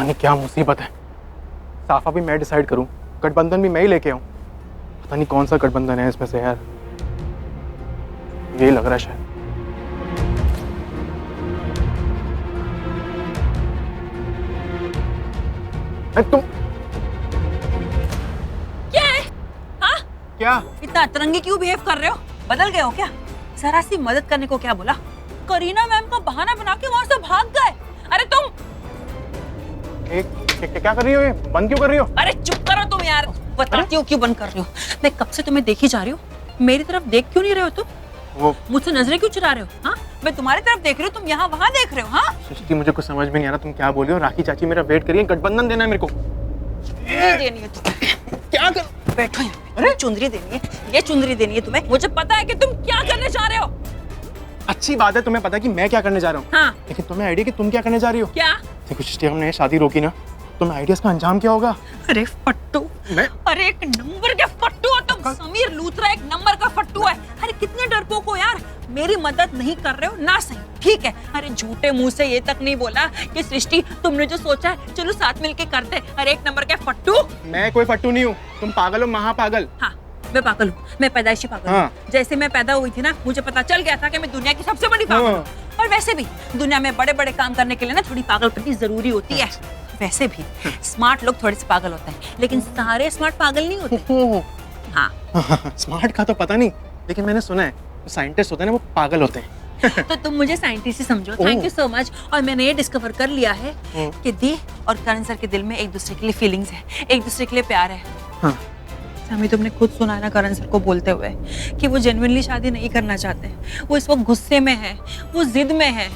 पता नहीं क्या मुसीबत है। साफा भी मैं डिसाइड करूं, गठबंधन भी मैं ही लेके आऊं। पता नहीं कौन सा गठबंधन है इसमें से यार, यही लग रहा है शायद। तुम क्या है? हाँ? क्या इतना अतरंगी क्यों बिहेव कर रहे हो? बदल गए हो क्या? जरा सी मदद करने को क्या बोला? करीना मैम का बहाना बना के वहाँ से भाग गए। अरे तुम क्या कर रही हो? ये बंद क्यों कर रही हो? अरे चुप करो तुम यार, बताती हो क्यों बंद कर रही हो। मैं कब से तुम्हें देखी जा रही हूँ, मेरी तरफ देख क्यों नहीं रहे हो तुम? वो मुझसे नजरें क्यों चुरा रहे हो? हाँ, मैं तुम्हारी तरफ देख रही हूँ, तुम यहाँ वहाँ देख रहे हो। हाँ, सृष्टि मुझे कुछ समझ में नहीं आ रहा तुम क्या बोल रही हो। राखी चाची मेरा वेट करिए, गठबंधन देना है मेरे को। देनी है तुम्हें। क्या कर? बैठो यहाँ। अरे चुंदरी देनी है, ये चुंदरी देनी है तुम्हें। मुझे पता है कि तुम क्या करने जा रहे हो। अच्छी बात है, तुम्हें पता है कि मैं क्या करने जा रहा हूँ। हाँ, लेकिन तुम्हें आइडिया कि तुम क्या करने जा रही हो? क्या? देखो सृष्टि, हमने शादी रोकी ना, तुम्हें आइडिया इसका अंजाम क्या होगा? अरे फट्टू, मैं अरे एक नंबर के फट्टू हो तुम। समीर लूथरा एक नंबर का फट्टू है। अरे कितने डरपोक हो यार, मेरी मदद नहीं कर रहे हो ना, सही ठीक है। अरे झूठे मुंह से ये तक नहीं बोला कि सृष्टि तुमने जो सोचा है चलो साथ मिलके करते। अरे एक नंबर के फट्टू। मैं कोई फट्टू नहीं हूँ, तुम पागल हो, महापागल। हाँ, मैं पागल हूँ, मैं पैदाइशी पागल हूँ। जैसे मैं पैदा हुई थी ना, मुझे पता चल गया था कि मैं दुनिया की सबसे बड़ी पागल हूँ। और वैसे भी दुनिया में बड़े बड़े काम करने के लिए ना थोड़ी पागलपंती जरूरी होती है। वैसे भी स्मार्ट लोग थोड़े से पागल होते हैं, लेकिन सारे स्मार्ट पागल नहीं होते। हाँ, स्मार्ट का तो पता नहीं, लेकिन मैंने सुना है साइंटिस्ट होते हैं ना वो पागल होते हैं। तो तुम मुझे साइंटिस्ट ही समझो। Thank you so much. और मैंने ये डिस्कवर कर लिया है कि दी और करण सर के दिल में एक दूसरे के लिए फीलिंग्स है, एक दूसरे के लिए प्यार है। हाँ। हमें तुमने खुद सुना ना करण सर को बोलते हुए कि वो जेन्युइनली शादी नहीं करना चाहते। वो इस वक्त गुस्से में है, वो जिद में है।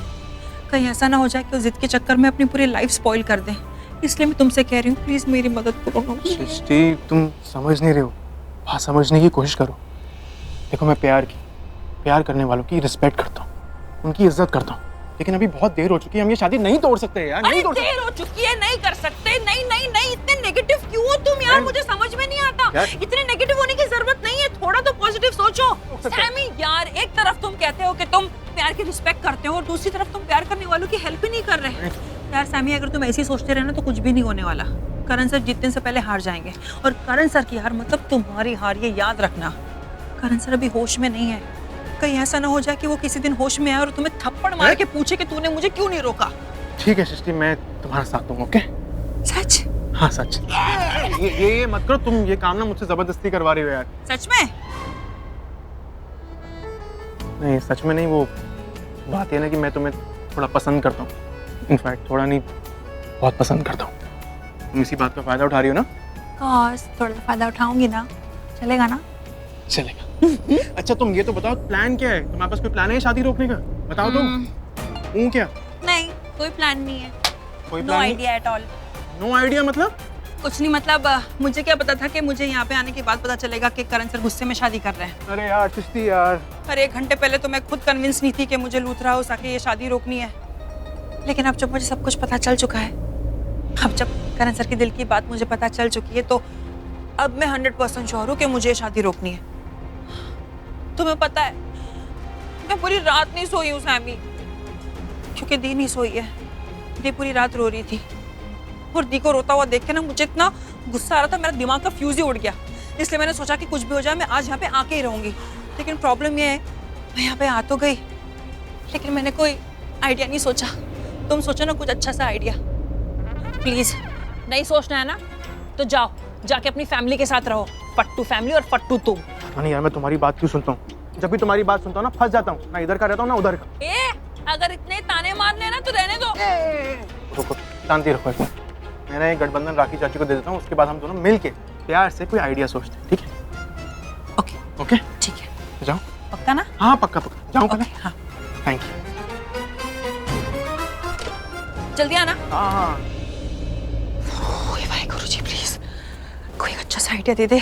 कहीं ऐसा ना हो जाए कि वो जिद के चक्कर में अपनी पूरी लाइफ स्पॉइल कर दे। इसलिए मैं तुमसे कह रही हूँ, प्लीज मेरी मदद करो। सृष्टि तुम समझ नहीं रहे हो, बात समझने की कोशिश करो। देखो मैं प्यार करने वालों की रिस्पेक्ट करता हूँ, उनकी इज्जत करता हूँ, लेकिन अभी बहुत देर हो चुकी है, हम ये शादी नहीं तोड़ सकते यार। नहीं तोड़ सकते। देर हो चुकी है, नहीं कर सकते। नहीं नहीं नहीं, इतने नेगेटिव क्यों हो तुम यार, मुझे समझ में नहीं आता। इतने नेगेटिव होने की जरूरत नहीं है, थोड़ा तो पॉजिटिव सोचो। सैमी यार, एक तरफ तुम कहते हो कि तुम प्यार की रिस्पेक्ट करते हो और दूसरी तरफ तुम प्यार करने वालों की हेल्प ही नहीं कर रहे। यार सैमी, अगर तुम ऐसे ही सोचते रहे ना तो कुछ भी नहीं होने वाला। करण सर जीतने से पहले हार जाएंगे, और करण सर की हार मतलब तुम्हारी हार, ये याद रखना। करण सर अभी होश में नहीं है, कहीं ऐसा ना हो जाए कि वो किसी दिन होश में आए और तुम्हें थप्पड़ मार के पूछे कि तूने मुझे क्यों नहीं रोका। ठीक है सृष्टि, मैं तुम्हारा साथ दूंगा। ओके? सच? हाँ सच। ये मत करो तुम, ये काम ना मुझसे जबरदस्ती करवा रही हो यार। सच में? नहीं सच में नहीं, वो बात ये ना कि मैं तुम्हें थोड़ा पसंद करता हूँ। इनफैक्ट थोड़ा नहीं, बहुत पसंद करता हूँ। तुम इसी बात का फायदा उठा रही हो ना? थोड़ा फायदा उठाऊंगी ना, चलेगा ना? चलेगा। अच्छा तुम ये तो बताओ, प्लान क्या है तुम्हारे पास? कोई प्लान है शादी रोकने का? बताओ तुम। क्या? नहीं, कोई प्लान नहीं है। कोई no plan? Idea at all. No idea मतलब? कुछ नहीं, मतलब मुझे क्या पता था कि मुझे यहाँ पे आने के बाद पता चलेगा कि करण सर गुस्से में शादी कर रहे हैं। अरे यार सृष्टि यार, अरे 1 घंटे पहले तो मैं खुद कन्विंस नहीं थी कि मुझे लूथरा हाउस आके ये शादी रोकनी है। लेकिन अब जब मुझे सब कुछ पता चल चुका है, अब जब करण सर के दिल की बात मुझे पता चल चुकी है, तो अब मैं 100% श्योर हूँ कि मुझे शादी रोकनी है। तुम्हें पता है, मैं पूरी रात नहीं सोई हूँ सैमी, क्योंकि दी नहीं सोई है। दी पूरी रात रो रही थी, और दी को रोता हुआ देख के ना मुझे इतना गुस्सा आ रहा था, मेरा दिमाग का फ्यूज ही उड़ गया। इसलिए मैंने सोचा कि कुछ भी हो जाए मैं आज यहाँ पे आके ही रहूंगी। लेकिन प्रॉब्लम ये है, मैं यहाँ पे आ तो गई, लेकिन मैंने कोई आइडिया नहीं सोचा। तुम सोचो ना कुछ अच्छा सा आइडिया। प्लीज, नहीं सोचना है ना तो जाओ, जाके अपनी फैमिली के साथ रहो। फट्टू फैमिली और फट्टू तुम। नहीं यार, मैं तुम्हारी बात क्यों सुनता हूँ? जब भी तुम्हारी बात सुनता हूँ ना फंस जाता हूँ। ना इधर का रहता हूँ ना उधर का। अगर इतने ताने मारने ना तो रहने दो। रुको, शांति रखो एक मिनट। मैं ना ये गठबंधन राखी चाची को दे देता हूँ, उसके बाद हम दोनों मिल के प्यार से कोई आइडिया सोचते हैं, ठीक है? ओके ओके ठीक है। जाओ। पक्का ना? हाँ पक्का पक्का। जाऊँ पहले? हाँ। Thank you. जल्दी आना। हाँ। वाहेगुरु जी, प्लीज कोई अच्छा सा आइडिया दे दे।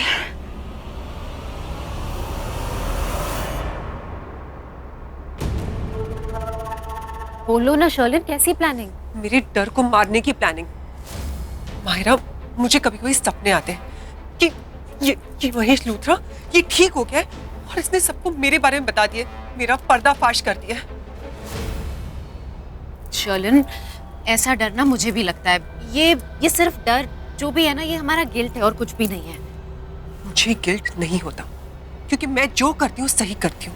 बोलो ना शर्लिन, कैसी प्लानिंग? मेरे डर को मारने की प्लानिंग। मायरा, मुझे कभी कभी सपने आते हैं कि ये महेश लूथरा ये ठीक हो गया है और इसने सबको मेरे बारे में बता दिया, मेरा पर्दाफाश कर दिया। शर्लिन, ऐसा डरना मुझे भी लगता है। ये सिर्फ डर जो भी है ना, ये हमारा गिल्ट है और कुछ भी नहीं है। मुझे गिल्ट नहीं होता क्योंकि मैं जो करती हूँ सही करती हूँ।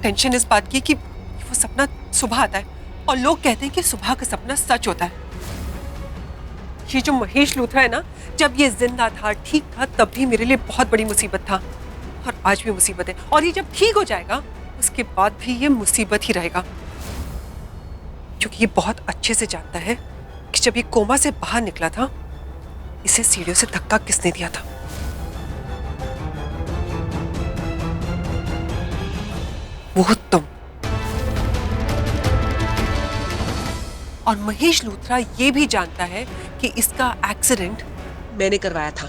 टेंशन इस बात की कि वो सपना सुबह आता है और लोग कहते हैं कि सुबह का सपना सच होता है। ये जो महेश लूथरा है ना, जब ये जिंदा था, ठीक था, तब भी मेरे लिए बहुत बड़ी मुसीबत था और आज भी मुसीबत है। और ये जब ठीक हो जाएगा उसके बाद भी ये मुसीबत ही रहेगा, क्योंकि ये बहुत अच्छे से जानता है कि जब ये कोमा से बाहर निकला था, इसे सीढ़ियों से धक्का किसने दिया था। वो तुम। और महेश लूथरा ये भी जानता है कि इसका एक्सीडेंट मैंने करवाया था।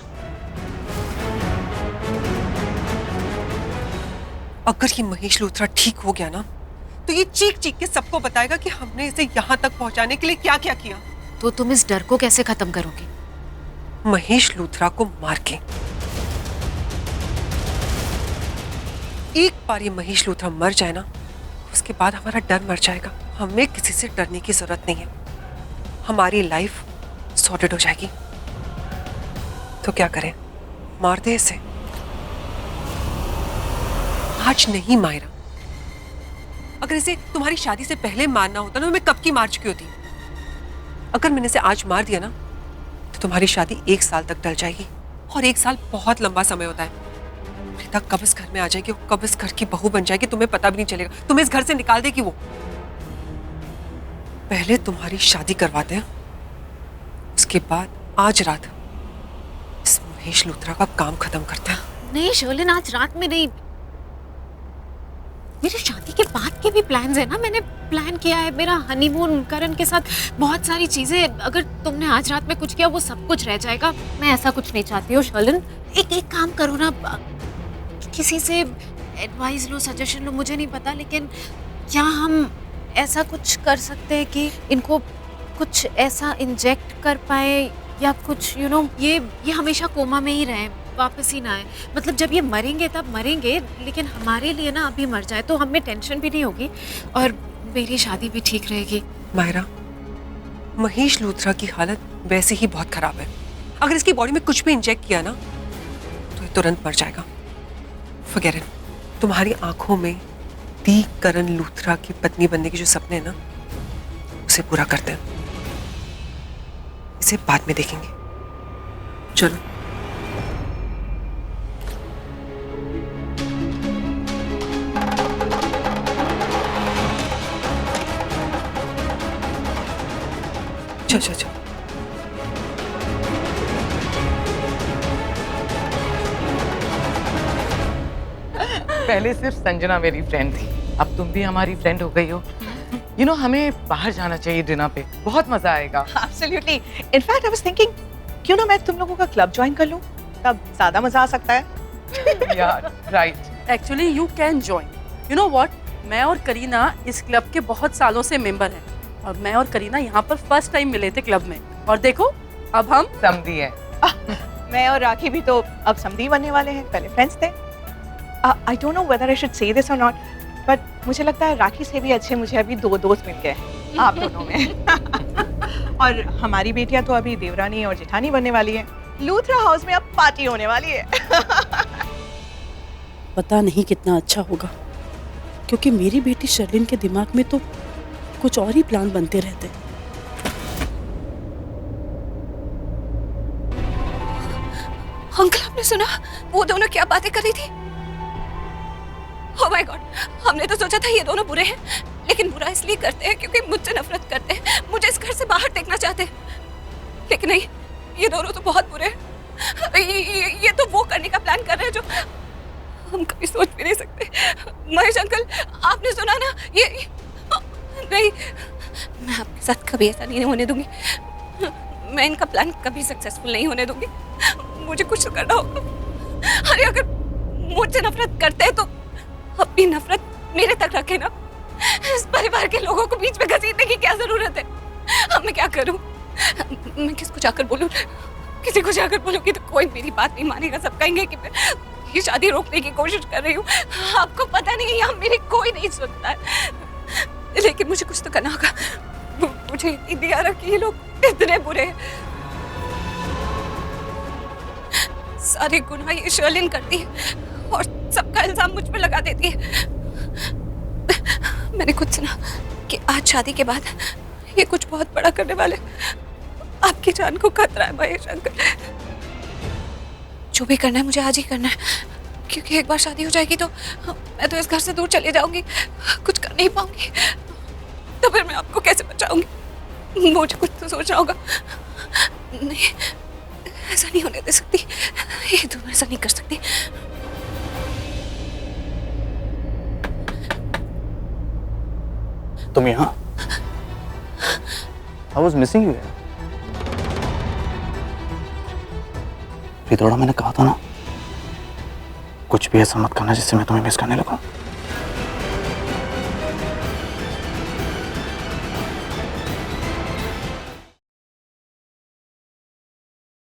अगर ये महेश लूथरा ठीक हो गया ना, तो ये चीख चीख के सबको बताएगा कि हमने इसे यहां तक पहुंचाने के लिए क्या क्या किया। तो तुम इस डर को कैसे खत्म करोगी? महेश लूथरा को मार के। एक बार ये महेश लूथरा मर जाए ना, उसके बाद हमारा डर मर जाएगा। हमें किसी से डरने की जरूरत नहीं है। हमारी लाइफ सॉर्टेड हो जाएगी। तो क्या करें? मार दे इसे? आज नहीं मायरा। अगर इसे तुम्हारी शादी से पहले मारना होता ना, मैं कब की मार चुकी होती। अगर मैंने इसे आज मार दिया ना, तो तुम्हारी शादी 1 साल तक टल जाएगी। और 1 साल बहुत लंबा समय होता है। प्रीता कब इस घर में आ जाएगी, कब इस घर की बहू बन जाएगी, तुम्हें पता भी नहीं चलेगा। तुम्हें इस घर से निकाल देगी वो। पहले तुम्हारी शादी करवाते हैं, उसके बाद आज रात इस महेश लूथरा का काम खत्म करते हैं। नहीं शर्लिन, आज रात में नहीं। मेरी शादी के बाद के भी प्लान्स है ना, मैंने प्लान किया है। मेरा हनीमून, करण के साथ बहुत सारी चीजें। अगर तुमने आज रात में कुछ किया, वो सब कुछ रह जाएगा। मैं ऐसा कुछ नहीं चाहती हूँ शर्लिन। एक काम करो ना, किसी से एडवाइस लो, सजेशन लो, मुझे नहीं पता, लेकिन क्या हम ऐसा कुछ कर सकते हैं कि इनको कुछ ऐसा इंजेक्ट कर पाए या कुछ ये हमेशा कोमा में ही रहे, वापस ही ना आए। मतलब जब ये मरेंगे तब मरेंगे, लेकिन हमारे लिए ना अभी मर जाए तो हमें टेंशन भी नहीं होगी और मेरी शादी भी ठीक रहेगी। मायरा, महेश लूथरा की हालत वैसे ही बहुत खराब है। अगर इसकी बॉडी में कुछ भी इंजेक्ट किया ना, तो ये तुरंत मर जाएगा। Forget it. तुम्हारी आंखों में दी करण लूथरा की पत्नी बनने के जो सपने हैं ना, उसे पूरा करते हैं। इसे बाद में देखेंगे। चलो। चल चल चल। पहले सिर्फ संजना मेरी फ्रेंड थी, अब तुम भी हमारी फ्रेंड हो गई हो। हमें बाहर जाना चाहिए डिनर पे, बहुत मजा आएगा। Absolutely. In fact, I was thinking, क्यों ना मैं तुम लोगों का क्लब ज्वाइन कर लूं, तब ज्यादा मजा आ सकता है। यार right. Actually you can join. You know what, मैं और करीना इस क्लब के बहुत सालों से मेंबर हैं और मैं और करीना यहाँ पर फर्स्ट टाइम मिले थे क्लब में, और देखो अब हम समझी है। मैं और राखी भी तो अब समधी बनने वाले हैं, पहले फ्रेंड्स थे। I don't know whether I should say this or not, but मुझे लगता है राखी से भी अच्छे मुझे अभी 2 दोस्त मिल गए हैं आप दोनों में। और हमारी बेटियां तो अभी देवरानी और जेठानी बनने वाली है। लूथरा हाउस में अब पार्टी होने वाली है। पता नहीं कितना अच्छा होगा, क्योंकि मेरी बेटी शर्लिन के दिमाग में तो कुछ और ही प्लान बनते रहते। अंकल, आपने सुना वो दोनों क्या बातें कर रही थी? ओह माय गॉड, हमने तो सोचा था ये दोनों बुरे हैं, लेकिन बुरा इसलिए करते हैं क्योंकि मुझसे नफरत करते हैं, मुझे इस घर से बाहर देखना चाहते हैं। लेकिन नहीं, ये दोनों तो बहुत बुरे हैं। ये तो वो करने का प्लान कर रहे हैं जो हम कभी सोच भी नहीं सकते। महेश अंकल, आपने सुना ना? ये नहीं, मैं आपके साथ कभी ऐसा नहीं होने दूंगी। मैं इनका प्लान कभी सक्सेसफुल नहीं होने दूंगी। मुझे कुछ तो करना होगा। अरे अगर मुझसे नफरत करते हैं तो अपनी नफरत मेरे तक रखे ना। इस परिवार के लोगों को बीच में घसीटने की क्या जरूरत है? अब मैं क्या करूं? मैं किसको जाकर बोलूं? किसी को जाकर बोलूंगी तो कोई मेरी बात नहीं मानेगा। सब कहेंगे कि मैं ये शादी रोकने की कोशिश कर रही हूँ। आपको पता नहीं है, यहाँ मेरी कोई नहीं सुनता है। लेकिन मुझे कुछ तो करना होगा। मुझे यकीन नहीं आ रहा कि ये लोग इतने बुरे हैं। सारे गुनाह ये शर्लिन करती है और सबका इल्जाम मुझ पे लगा देती है। मैंने खुद सुना कि आज शादी के बाद ये कुछ बहुत बड़ा करने वाले। आपकी जान को खतरा है महेश अंकल। जो भी करना है मुझे आज ही करना है, क्योंकि एक बार शादी हो जाएगी तो मैं तो इस घर से दूर चली जाऊंगी, कुछ कर नहीं पाऊंगी। तो फिर मैं आपको कैसे बचाऊंगी? मुझे कुछ तो सोचना होगा। नहीं, ऐसा नहीं होने दे सकती। ये दोनों ऐसा नहीं कर सकती। तुम यहाँ? I was missing you. थोड़ा मैंने कहा था ना, कुछ भी ऐसा मत करना जिससे मैं तुम्हें मिस करने लगूं।